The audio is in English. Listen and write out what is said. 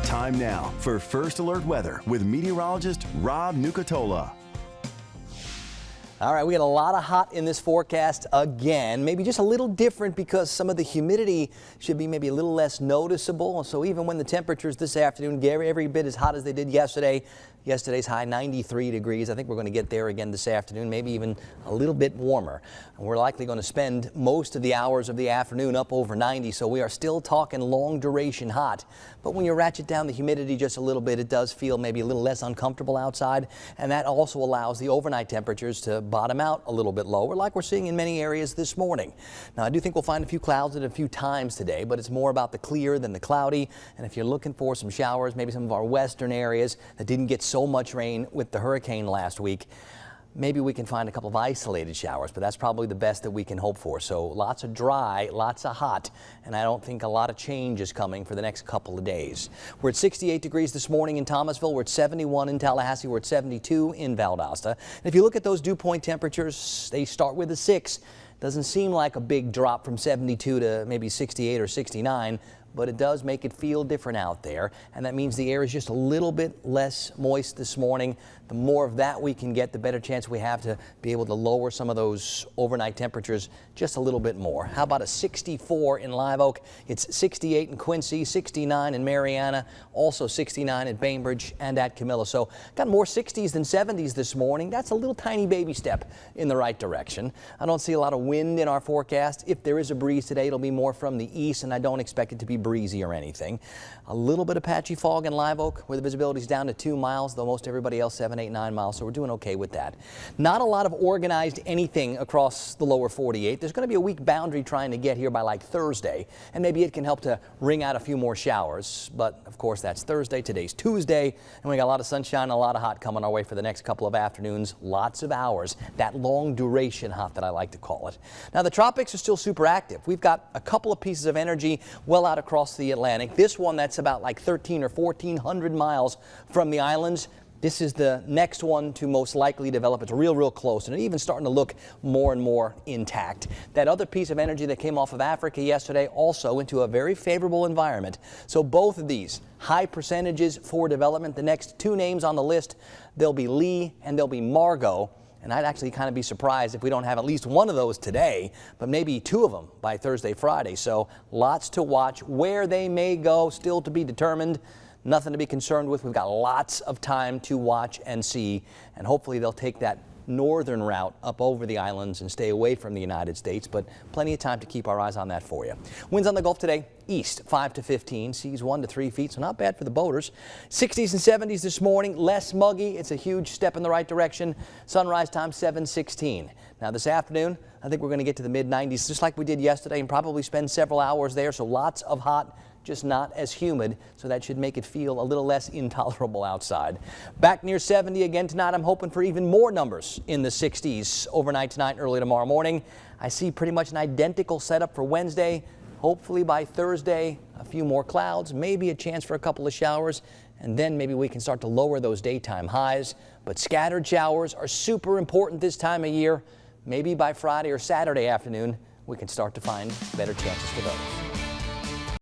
Time now for First Alert Weather with meteorologist Rob Nucatola. All right, we got a lot of hot in this forecast again, maybe just a little different because some of the humidity should be maybe a little less noticeable. So even when the temperatures this afternoon get every bit as hot as they did yesterday, yesterday's high 93 degrees. I think we're going to get there again this afternoon, maybe even a little bit warmer. And we're likely going to spend most of the hours of the afternoon up over 90, so we are still talking long duration hot. But when you ratchet down the humidity just a little bit, it does feel maybe a little less uncomfortable outside, and that also allows the overnight temperatures to bottom out a little bit lower like we're seeing in many areas this morning. Now, I do think we'll find a few clouds at a few times today, but it's more about the clear than the cloudy. And if you're looking for some showers, maybe some of our western areas that didn't get so much rain with the hurricane last week, maybe we can find a couple of isolated showers, but that's probably the best that we can hope for. So lots of dry, lots of hot, and I don't think a lot of change is coming for the next couple of days. We're at 68 degrees this morning in Thomasville. We're at 71 in Tallahassee. We're at 72 in Valdosta. And if you look at those dew point temperatures, they start with a 6. Doesn't seem like a big drop from 72 to maybe 68 or 69. But it does make it feel different out there, and that means the air is just a little bit less moist this morning. The more of that we can get, the better chance we have to be able to lower some of those overnight temperatures just a little bit more. How about a 64 in Live Oak? It's 68 in Quincy, 69 in Mariana, also 69 at Bainbridge and at Camilla. So got more 60s than 70s this morning. That's a little tiny baby step in the right direction. I don't see a lot of wind in our forecast. If there is a breeze today, it'll be more from the east, and I don't expect it to be breezy or anything. A little bit of patchy fog in Live Oak where the visibility is down to 2 miles, though most everybody else 7, 8, 9 miles, so we're doing okay with that. Not a lot of organized anything across the lower 48. There's going to be a weak boundary trying to get here by like Thursday, and maybe it can help to wring out a few more showers. But of course, that's Thursday. Today's Tuesday, and we got a lot of sunshine, a lot of hot coming our way for the next couple of afternoons. Lots of hours, that long duration hot that I like to call it. Now, the tropics are still super active. We've got a couple of pieces of energy well out across the Atlantic. This one that's about like 13 or 1400 miles from the islands. This is the next one to most likely develop. It's real close, and it's even starting to look more and more intact. That other piece of energy that came off of Africa yesterday also into a very favorable environment. So both of these high percentages for development. The next two names on the list, they'll be Lee and they'll be Margot. And I'd actually kind of be surprised if we don't have at least one of those today, but maybe two of them by Thursday, Friday. So lots to watch. Where they may go, still to be determined. Nothing to be concerned with. We've got lots of time to watch and see, and hopefully they'll take that northern route up over the islands and stay away from the United States, but plenty of time to keep our eyes on that for you. Winds on the Gulf today, east 5 to 15, seas 1 to 3 feet, so not bad for the boaters. 60s and 70s this morning, less muggy. It's a huge step in the right direction. Sunrise time 7:16. Now this afternoon, I think we're going to get to the mid-90s just like we did yesterday and probably spend several hours there, so lots of hot, just not as humid, so that should make it feel a little less intolerable outside. Back near 70 again tonight. I'm hoping for even more numbers in the 60s overnight tonight and early tomorrow morning. I see pretty much an identical setup for Wednesday. Hopefully by Thursday, a few more clouds, maybe a chance for a couple of showers, and then maybe we can start to lower those daytime highs. But scattered showers are super important this time of year. Maybe by Friday or Saturday afternoon, we can start to find better chances for those.